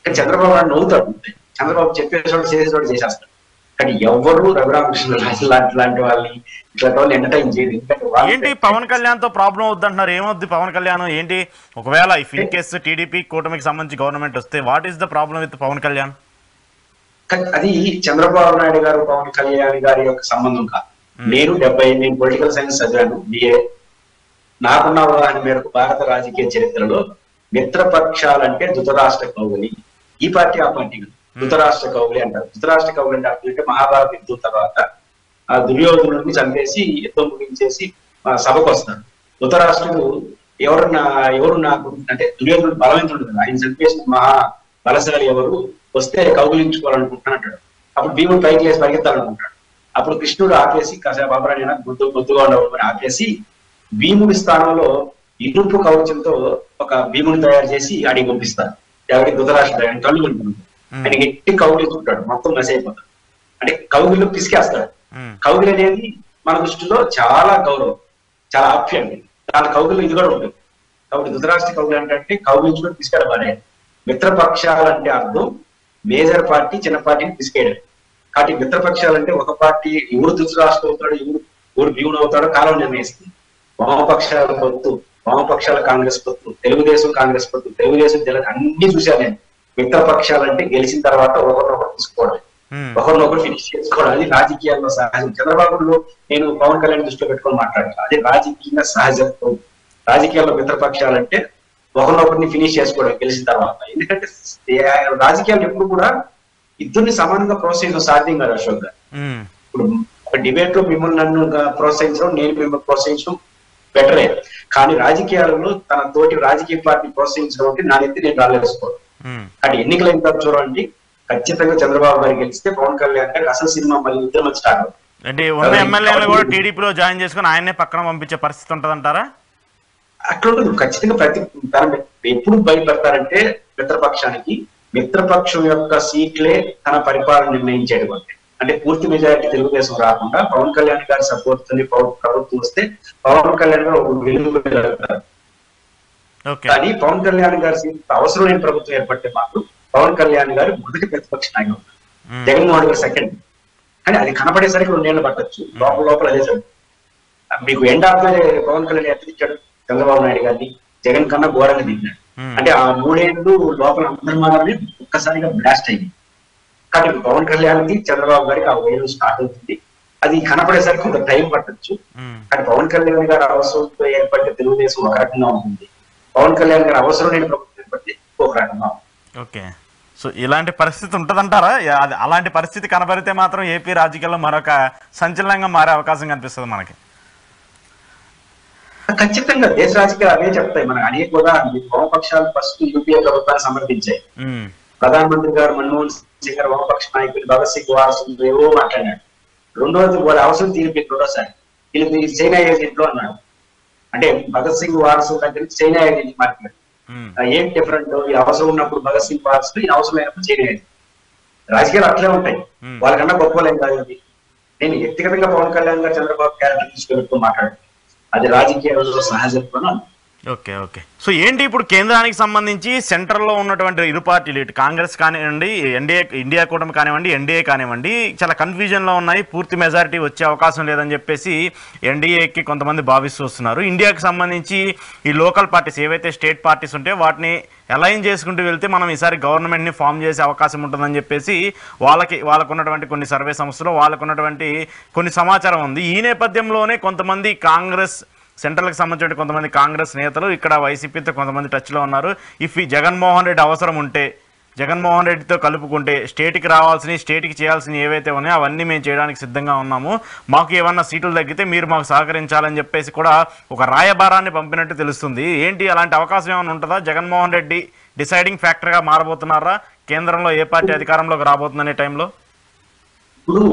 కానీ చంద్రబాబు గారు నవ్వుతాడు, చంద్రబాబు చెప్పేసోడు చేసేసోడు చేసేస్తాడు. కానీ ఎవరు రఘురామకృష్ణరాజు లాంటి వాళ్ళని ఇట్లాంటి వాళ్ళు ఎంటర్టైన్ చేయదు. ఏంటి పవన్ కళ్యాణ్ తో ప్రాబ్లం వద్దంటున్నారు, ఏమొద్దు పవన్ కళ్యాణ్ ఏంటి, ఒకవేళ ఇఫ్ ఇన్ కేస్ టీడీపీ కూటమికి సంబంధించి గవర్నమెంట్ వస్తే what is the problem with Pawan Kalyan? అది చంద్రబాబు నాయుడు గారు పవన్ కళ్యాణ్ గారి యొక్క సంబంధం కాదు. నేను పొలిటికల్ సైన్స్ చదివాను, బిఏ. నాకున్న అవగాహన మేరకు భారత రాజకీయ చరిత్రలో మిత్రపక్షాలంటే ధృతరాష్ట్ర కౌగులి, ఈ పార్టీ ఆ పార్టీ ధృతరాష్ట్ర కౌగులి అంటారు. ధృతరాష్ట్ర కౌగులి అంటే అర్థం అంటే మహాభారత యుద్ధం తర్వాత ఆ దుర్యోధనుడిని చంపేసి యుద్ధం ముగించేసి సభకు వస్తాడు. ధృతరాష్ట్రుడు ఎవరు నాకు అంటే దుర్యోధనుడు బలవంతుడు కదా, ఆయన చంపేసిన మహా బలశాలి ఎవరు వస్తే కౌగులించుకోవాలనుకుంటున్నాను అంటాడు. అప్పుడు భీముడు పైకి లేసి పరిగెత్తాలనుకుంటాడు. అప్పుడు కృష్ణుడు ఆపేసి కాసేపు అపరాణి గుద్దుగా ఉండవని ఆపేసి భీముడి స్థానంలో ఇనుపు కవచంతో ఒక భీముని తయారు చేసి అడిగి పంపిస్తారు. ఎవరికి ధృతరాష్ట్రుడు ఆయన కళ్ళు కొనుక్కుంటాడు, ఆయన గట్టి కౌగిలించుకుంటాడు, మొత్తం నశైపోతాడు. అంటే కౌగిలిలో పిసికేస్తాడు. కౌగిలి అనేది మన దృష్టిలో చాలా గౌరవం, చాలా ఆప్యం. దాని కౌగిలిలో ఇది కూడా ఉంటుంది. కాబట్టి ధృతరాష్ట్ర కౌగిలి అంటే కౌగిలించుకొని పిసికాడు వాడే. మిత్రపక్షాలంటే అర్థం మేజర్ పార్టీ చిన్న పార్టీని పిసికేయడం. కాబట్టి మిత్రపక్షాలంటే ఒక పార్టీ ఎవరు ధృతరాష్ట్రం అవుతాడో, ఎవరు భీముడు అవుతాడో కాలం నిర్ణయిస్తుంది. వామపక్షాల పొత్తు, వామపక్షాల కాంగ్రెస్ పొత్తు, తెలుగుదేశం కాంగ్రెస్ పొత్తు, తెలుగుదేశం అన్ని చూశాను నేను. మిత్రపక్షాలంటే గెలిచిన తర్వాత ఒకరినొకరు తీసుకోవడం, ఒకరినొకరు ఫినిష్ చేసుకోవడం, అది రాజకీయాల్లో సహజం. చంద్రబాబులో నేను పవన్ కళ్యాణ్ దృష్టిలో పెట్టుకొని మాట్లాడతాను, అది రాజకీయంగా సహజత్వం. రాజకీయాల్లో మిత్రపక్షాలంటే ఒకరినొకరిని ఫినిష్ చేసుకోవడం గెలిచిన తర్వాత. ఎందుకంటే రాజకీయాలు ఎప్పుడు కూడా ఇద్దరిని సమానంగా ప్రోత్సహించడం సాధ్యం కాదు అశోక్ గారు. ఇప్పుడు ఒక డిబేట్ లో మిమ్మల్ని నన్ను ప్రోత్సహించడం, నేను మిమ్మల్ని ప్రోత్సహించడం బెటరే. కానీ రాజకీయాలలో తన తోటి రాజకీయ పార్టీ ప్రోత్సహించడం అంటే నా ఎత్తి నేను రాలేసుకోవడం. కానీ ఎన్నికలైన తర్వాత చూడండి, ఖచ్చితంగా చంద్రబాబు గారు గెలిస్తే పవన్ కళ్యాణ్ గారికి అసలు సినిమా మళ్ళీ ఇద్దరు మంచి స్టార్ట్ అవుతుంది. అంటే ఉన్న ఎమ్మెల్యేలు కూడా టీడీపీలో జాయిన్ చేసుకుని ఆయన్నే పక్కన పంపించే పరిస్థితి ఉంటదంటారా? అట్లా ఉండదు. ఖచ్చితంగా ఎప్పుడు భయపడతారంటే మిత్రపక్షానికి, మిత్రపక్షం యొక్క సీట్లే తన పరిపాలన నిర్ణయించేది. అంటే పూర్తి మెజారిటీ తెలుగుదేశం రాకుండా పవన్ కళ్యాణ్ గారి సపోర్ట్ తోని ప్రభుత్వం వస్తే పవన్ కళ్యాణ్ గారు ఒక వెలుగుతారు. కానీ పవన్ కళ్యాణ్ గారి సీట్ అవసరం లేని ప్రభుత్వం ఏర్పడితే మాత్రం పవన్ కళ్యాణ్ గారు మొదటి ప్రతిపక్ష నాయకుడు, జగన్మోహన్ గారు సెకండ్. కానీ అది కనపడేసరికి 2 ఏళ్ళు పట్టచ్చు, లోపల అదే జరుగుతుంది. మీకు ఎండ్ ఆఫ్ పవన్ కళ్యాణ్ ఎత్తిచ్చాడు చంద్రబాబు నాయుడు గారిని, జగన్ కన్నా ఘోరంగా దిగినాడు. అంటే ఆ 3 ఏళ్ళు లోపల అందరి మాత్రమే ఒక్కసారిగా బ్లాస్ట్ అయింది. కాబట్టి పవన్ కళ్యాణ్ కి చంద్రబాబు గారికి ఆ వేలు స్టార్ట్ అవుతుంది. అది కనపడేసరికి కొంత టైం పట్టచ్చు. కానీ పవన్ కళ్యాణ్ గారి అవసరంతో ఏర్పడితే తెలుగుదేశం ఒక రకంగా ఉంటుంది, పవన్ కళ్యాణ్ గారి అవసరం లేని ప్రభుత్వం ఏర్పడితే ఒక రకంగా ఉంటుంది. ఓకే, సో ఇలాంటి పరిస్థితి ఉంటదంటారా? అలాంటి పరిస్థితి కనబడితే మాత్రం ఏపీ రాజకీయాల్లో మరొక సంచలనంగా మారే అవకాశం కనిపిస్తుంది మనకి. ఖచ్చితంగా దేశ రాజకీయాలు అవే చెప్తాయి. మనకు అనేక ఉదాహరణలు. వామపక్షాలు ఫస్ట్ యూపీఏ ప్రభుత్వాన్ని సమర్థించాయి. ప్రధానమంత్రి గారు మన్మోహన్ సింగ్ గారు వామపక్ష నాయకులు భగత్ సింగ్ వారసులు ఏవో మాట్లాడాడు. రెండోది వాళ్ళ అవసరం తీరిపోయింది. రెండోసారి వీళ్ళు చైనా ఏజెంట్లు అన్నాడు. అంటే భగత్ సింగ్ వారసుల దగ్గర నుంచి చైనా ఏజెంట్ మాట్లాడారు. ఏం డిఫరెంట్? ఈ అవసరం ఉన్నప్పుడు భగత్ సింగ్ వారసులు, ఈ అవసరం అయినప్పుడు చైనా ఏజెంట్. రాజకీయాలు అట్లే ఉంటాయి, వాళ్ళకన్నా గొప్పలేం కాదు. నేను వ్యక్తిగతంగా పవన్ కళ్యాణ్ గారు చంద్రబాబు క్యారెక్టర్ తీసుకెళ్తూ మాట్లాడుతున్నాను, అది రాజకీయాల్లో సహజత్వం. Okay okay. సో ఏంటి ఇప్పుడు కేంద్రానికి సంబంధించి సెంట్రల్లో ఉన్నటువంటి ఇరు పార్టీలు, ఇటు కాంగ్రెస్ కానివ్వండి, ఇండియా కూటమి కానివ్వండి, ఎన్డీఏ కానివ్వండి, చాలా కన్ఫ్యూజన్లో ఉన్నాయి. పూర్తి మెజారిటీ వచ్చే అవకాశం లేదని చెప్పేసి ఎన్డీఏకి కొంతమంది భావిస్తూ వస్తున్నారు. ఇండియాకి సంబంధించి ఈ లోకల్ పార్టీస్ ఏవైతే స్టేట్ పార్టీస్ ఉంటే వాటిని అలైన్ చేసుకుంటూ వెళ్తే మనం ఈసారి గవర్నమెంట్ని ఫామ్ చేసే అవకాశం ఉంటుందని చెప్పేసి వాళ్ళకున్నటువంటి కొన్ని సర్వే సంస్థలు, వాళ్ళకున్నటువంటి కొన్ని సమాచారం ఉంది. ఈ నేపథ్యంలోనే కొంతమంది కాంగ్రెస్ సెంట్రల్కి సంబంధించిన కొంతమంది కాంగ్రెస్ నేతలు ఇక్కడ వైసీపీతో కొంతమంది టచ్లో ఉన్నారు. ఇఫ్ ఈ జగన్మోహన్ రెడ్డి అవసరం ఉంటే జగన్మోహన్ రెడ్డితో కలుపుకుంటే స్టేట్కి రావాల్సినవి, స్టేట్కి చేయాల్సినవి ఏవైతే ఉన్నాయో అవన్నీ మేము చేయడానికి సిద్ధంగా ఉన్నాము, మాకు ఏమన్నా సీట్లు తగ్గితే మీరు మాకు సహకరించాలని చెప్పేసి కూడా ఒక రాయబారాన్ని పంపినట్టు తెలుస్తుంది. ఏంటి అలాంటి అవకాశం ఏమైనా ఉంటుందా? జగన్మోహన్ రెడ్డి డిసైడింగ్ ఫ్యాక్టర్గా మారబోతున్నారా కేంద్రంలో ఏ పార్టీ అధికారంలోకి రాబోతుందనే టైంలో? ఇప్పుడు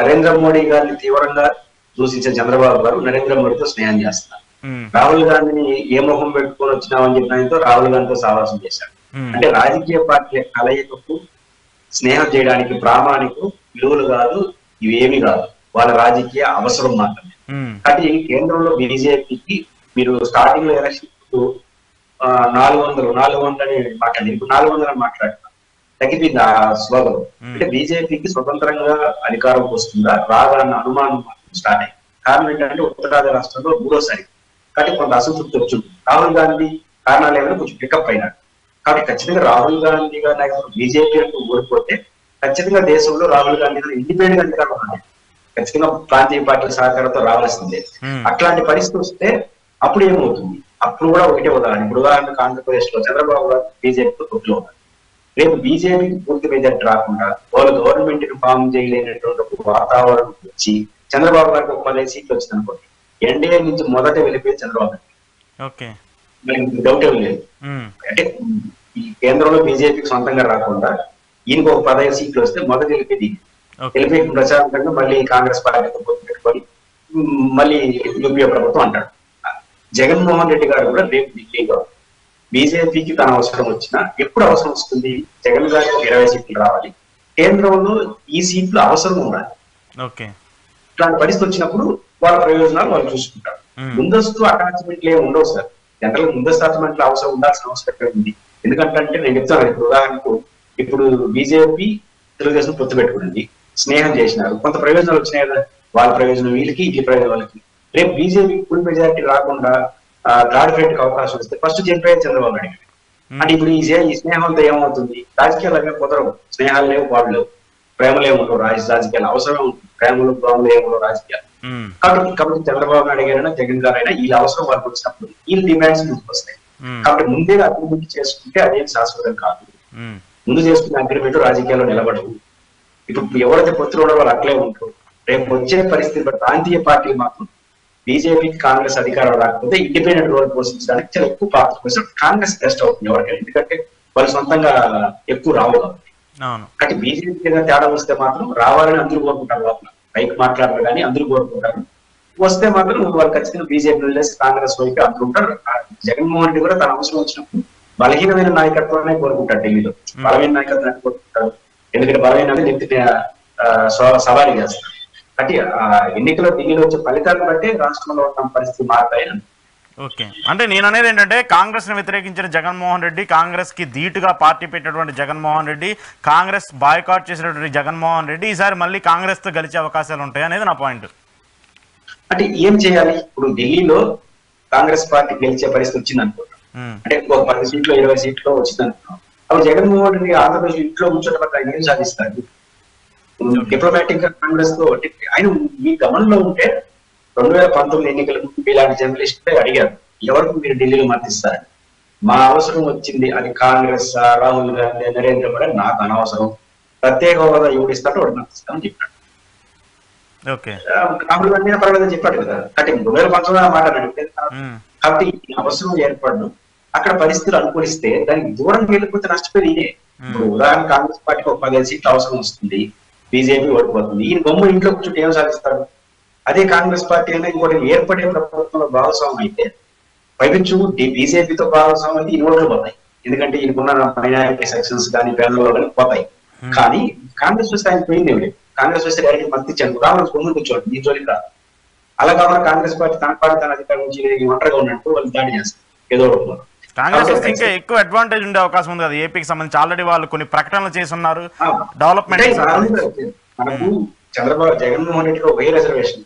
నరేంద్ర మోడీ గారిని తీవ్రంగా దూషించిన చంద్రబాబు గారు నరేంద్ర మోడీతో స్నేహం చేస్తున్నారు. రాహుల్ గాంధీని ఏ మొహం పెట్టుకొని వచ్చినామని చెప్పినంతో రాహుల్ గాంధీతో సావాసం చేశారు. అంటే రాజకీయ పార్టీల కలయికకు స్నేహం చేయడానికి ప్రామాణికు విలువలు కాదు, ఇవేమి కాదు, వాళ్ళ రాజకీయ అవసరం మాత్రమే. కాబట్టి కేంద్రంలో బీజేపీకి మీరు స్టార్టింగ్ లో ఎలక్షన్ 400 అని మాట్లాడి ఇప్పుడు 400 అని మాట్లాడుతున్నారు. తగ్గిపోయింది ఆ స్లోగం. అంటే బీజేపీకి స్వతంత్రంగా అధికారంకి వస్తుందా రాదన్న అనుమానం స్టార్ట్ అయింది. కారణం ఏంటంటే ఉత్తరాది రాష్ట్రంలో మూడోసారి కాబట్టి కొంత అసంతృప్తి వచ్చింది. రాహుల్ గాంధీ కారణాలు ఏమైనా కొంచెం పికప్ అయినాడు. కాబట్టి ఖచ్చితంగా రాహుల్ గాంధీ గారి నాయకుడు బీజేపీ ఓడిపోతే ఖచ్చితంగా దేశంలో రాహుల్ గాంధీ గారు ఇండిపెండెంట్ అధికారం ఉన్నాయి. ఖచ్చితంగా ప్రాంతీయ పార్టీల సహకారంతో రావాల్సిందే. అట్లాంటి పరిస్థితి వస్తే అప్పుడు ఏమవుతుంది? అప్పుడు కూడా ఒకటే ఉదాహరణ. ఇప్పుడు ఉదాహరణకు ఆంధ్రప్రదేశ్ లో చంద్రబాబు గారు బీజేపీతో తొట్టులో ఉన్నారు. రేపు బీజేపీకి పూర్తి మెజార్టీ రాకుండా వాళ్ళు గవర్నమెంట్ ని ఫామ్ చేయలేనటువంటి ఒక వాతావరణం వచ్చి చంద్రబాబు గారికి ఒక 15 సీట్లు వచ్చింది అనుకోండి, ఎన్డీఏ నుంచి మొదట వెళ్ళిపోయి చంద్రబాబు గారికి డౌట్ ఏమి లేదు. అంటే ఈ కేంద్రంలో బీజేపీకి సొంతంగా రాకుండా ఈయనకు ఒక 15 సీట్లు వస్తే మొదట వెళ్ళిపోయి ప్రచారంగా మళ్ళీ కాంగ్రెస్ పార్టీతో పొత్తు పెట్టుకొని మళ్ళీ యూపీఏ ప్రభుత్వం అంటాడు. జగన్మోహన్ రెడ్డి గారు కూడా రేపు ఢిల్లీలో బీజేపీకి తన అవసరం వచ్చినా ఎప్పుడు అవసరం వస్తుంది? జగన్ గారికి 20 సీట్లు రావాలి, కేంద్రంలో ఈ సీట్లు అవసరం ఉండాలి. ఇట్లాంటి పరిస్థితి వచ్చినప్పుడు వాళ్ళ ప్రయోజనాలు వాళ్ళు చూసుకుంటారు. ముందస్తు అటాచ్మెంట్లు ఏమి ఉండవు సార్. జనరల్ ముందస్తు అటాచ్మెంట్లు అవసరం ఉండాల్సిన అవసరం ఉంది. ఎందుకంటే నేను చెప్తాను, ఇప్పుడు ఉదాహరణకు ఇప్పుడు బీజేపీ తెలుగుదేశం పొత్తు పెట్టుకుంది, స్నేహం చేసినారు, కొంత ప్రయోజనాలు వచ్చినాయి కదా, వాళ్ళ ప్రయోజనం వీళ్ళకి, ఈ ప్రయోజనం వాళ్ళకి. రేపు బీజేపీ ఫుల్ మెజారిటీ రాకుండా థర్డ్ ఫ్రంట్ కి అవకాశం వస్తే ఫస్ట్ చెప్పేది చంద్రబాబు నాయుడు. అంటే ఇప్పుడు ఈ స్నేహంతో ఏమవుతుంది? రాజకీయాలు కుదరవు, స్నేహాలు లేవు, వాళ్ళు లేవు, ప్రేమలు ఏముండవు, రాజకీయాలు అవసరం ఉంటుంది, ప్రేమలు ప్రేమలు ఏముండవు రాజకీయాలు. కాబట్టి చంద్రబాబు నాయుడు గారైనా జగన్ గారైనా వీళ్ళ అవసరం వాళ్ళకి వచ్చినప్పుడు వీళ్ళ డిమాండ్స్ ముందుకు వస్తాయి. కాబట్టి ముందే అగ్రిమెంట్ చేసుకుంటే అదేం శాశ్వతం కాదు. ముందు చేసుకున్న అగ్రిమెంట్ రాజకీయాల్లో నిలబడవు. ఇప్పుడు ఎవరైతే పొత్తులు ఉండడం వాళ్ళు అట్లే ఉంటారు. రేపు వచ్చే పరిస్థితి బట్టి ప్రాంతీయ పార్టీలు మాత్రం బీజేపీకి కాంగ్రెస్ అధికారం రాకపోతే ఇండిపెండెంట్ రోల్ పోషించడానికి చాలా ఎక్కువ పాత్ర పోసి కాంగ్రెస్ బెస్ట్ అవుతుంది ఎవరికైనా, ఎందుకంటే వాళ్ళు సొంతంగా ఎక్కువ రావు కాబట్టి. కాబట్టి బీజేపీకి ఏదైనా తేడా వస్తే మాత్రం రావాలని అందరూ కోరుకుంటారు, లోపల పైకి మాట్లాడరు కానీ అందరూ కోరుకుంటారు. వస్తే మాత్రం వాళ్ళు ఖచ్చితంగా బీజేపీ వదిలేసి కాంగ్రెస్ వైపు అందరూ ఉంటారు. జగన్మోహన్ రెడ్డి కూడా తన అవసరం వచ్చినప్పుడు బలహీనమైన నాయకత్వాన్ని కోరుకుంటారు. ఢిల్లీలో బలమైన నాయకత్వాన్ని కోరుకుంటారు, ఎందుకంటే బలమైన వ్యక్తి సవారీ చేస్తారు. అంటే ఎన్నికల ఢిల్లీలో వచ్చే ఫలితాలను బట్టి రాష్ట్రంలో ఉన్న పరిస్థితి మారుతాయని. ఓకే, అంటే నేను అనేది ఏంటంటే కాంగ్రెస్ ను వ్యతిరేకించిన జగన్మోహన్ రెడ్డి, కాంగ్రెస్ కి ధీటుగా పార్టీ పెట్టినటువంటి జగన్మోహన్ రెడ్డి, కాంగ్రెస్ బాయ్కాట్ చేసినటువంటి జగన్మోహన్ రెడ్డి ఈసారి మళ్ళీ కాంగ్రెస్ తో గెలిచే అవకాశాలు ఉంటాయి అనేది నా పాయింట్. అంటే ఏం చేయాలి? ఇప్పుడు ఢిల్లీలో కాంగ్రెస్ పార్టీ గెలిచే పరిస్థితి వచ్చింది అనుకుంటాం, అంటే ఒక 10 సీట్లు 20 సీట్లు వచ్చింది అనుకున్నాం. అప్పుడు జగన్మోహన్ రెడ్డి ఆంధ్రప్రదేశ్ ఇంట్లో కూర్చోటం పట్ల ఆయన ఏం సాధిస్తారు? డిప్లొమాటిక్ గా కాంగ్రెస్ తో ఆయన ఈ గమనంలో ఉంటే 2019 ఎన్నికల ముందు ఇలాంటి జర్నలిస్ట్ అడిగారు, ఎవరికి మీరు ఢిల్లీలో మద్దతిస్తారు? మా అవసరం వచ్చింది, అది కాంగ్రెస్, రాహుల్ గాంధీ, నరేంద్ర మోడీ, నాకు అనవసరం, ప్రత్యేక హోదా ఎవడిస్తాడో వాడు మద్దతిస్తామని చెప్పాడు. రాహుల్ గాంధీ పర్వాలేదని చెప్పాడు కదా. అంటే 2019 మాట్లాడాడు కాబట్టి అవసరం ఏర్పడడం అక్కడ పరిస్థితులు అనుకూలిస్తే దానికి దూరం వెళ్ళిపోతే నష్టపోయి ఇదే. ఇప్పుడు ఉదాహరణ కాంగ్రెస్ పార్టీకి ఒక 15 సీట్లు అవసరం వస్తుంది, బీజేపీ ఓడిపోతుంది, ఈయన బొమ్మ ఇంట్లో కూర్చుంటే ఏం సాధిస్తాడు? అదే కాంగ్రెస్ పార్టీ అనేది ఇంకోటి ఏర్పడే ప్రభుత్వంలో భాగస్వామ్యం అయితే పైపించు బీజేపీతో భాగస్వామ్యం అయితే ఈ ఓట్లు పోతాయి, ఎందుకంటే ఈయనకున్న మైనారిటీ సెక్షన్స్ కానీ పేదలు కానీ పోతాయి. కానీ కాంగ్రెస్ వస్తే ఆయన పోయింది ఏమిటి? కాంగ్రెస్ వస్తే డైరెక్ట్ మద్దతు ఇచ్చాను, కాంగ్రెస్ ముందు కూర్చోండి, ఈ జోలికి రాదు. అలా కాకుండా కాంగ్రెస్ పార్టీ తన అధికారం నుంచి ఒంటరిగా ఉన్నట్టు వాళ్ళు దాడి చేస్తారు. ఏదో ఒకటి. కాంగ్రెస్ వస్తే ఇంకా ఎక్కువ అడ్వాంటేజ్ ఉండే అవకాశం ఉంది కదా ఏపీకి సంబంధించి. ఆల్రెడీ వాళ్ళు కొన్ని ప్రకటనలు చేస్తున్నారు డెవలప్మెంట్. మనకు చంద్రబాబు జగన్మోహన్ రెడ్డిలో ఒకే రిజర్వేషన్,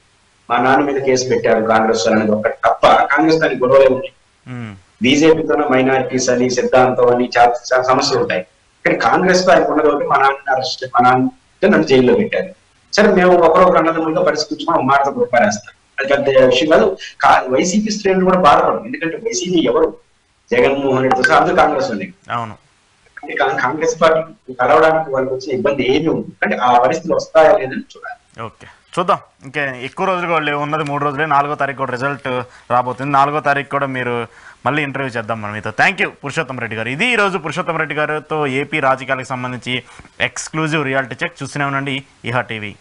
మా నాన్న మీద కేసు పెట్టారు కాంగ్రెస్ అనేది ఒకటి తప్ప, కాంగ్రెస్ దానికి గొడవలే ఉన్నాయి. బీజేపీతోనే మైనారిటీస్ అని సిద్ధాంతం అని చాలా సమస్యలు ఉంటాయి. కానీ కాంగ్రెస్ తో ఆయనకు ఉన్నది ఒకటి, మా నాన్న అరెస్ట్, మా నాన్న నన్ను జైల్లో పెట్టారు. సరే మేము ఒకరొకరు అన్నదమ్ములుగా పరిస్థితించుకుని మాటతో కొట్టారేస్తాం, అది పెద్ద విషయం కాదు. వైసీపీ శ్రేణులు కూడా బాధపడదు, ఎందుకంటే వైసీపీ ఎవరు జగన్మోహన్ రెడ్డితో సహా అందరూ కాంగ్రెస్ ఉంది. అవును, కాంగ్రెస్ పార్టీ కలవడానికి వాళ్ళకి వచ్చిన ఇబ్బంది ఏమీ ఉంది, అంటే ఆ పరిస్థితులు వస్తాయా లేదని చూడాలి. ఓకే, చూద్దాం. ఇంకా ఎక్కువ రోజులు కూడా లేవు, ఉన్నది 3 రోజులే. 4వ తారీఖు కూడా రిజల్ట్ రాబోతుంది. 4వ తారీఖు కూడా మీరు మళ్ళీ ఇంటర్వ్యూ చేద్దాం మనం మీతో. థ్యాంక్ యూ పురుషోత్తం రెడ్డి గారు. ఇది ఈరోజు పురుషోత్తం రెడ్డి గారితో ఏపీ రాజకీయాలకు సంబంధించి ఎక్స్క్లూజివ్ రియాలిటీ చెక్. చూస్తూనే ఉండండి ఈహా టీవీ.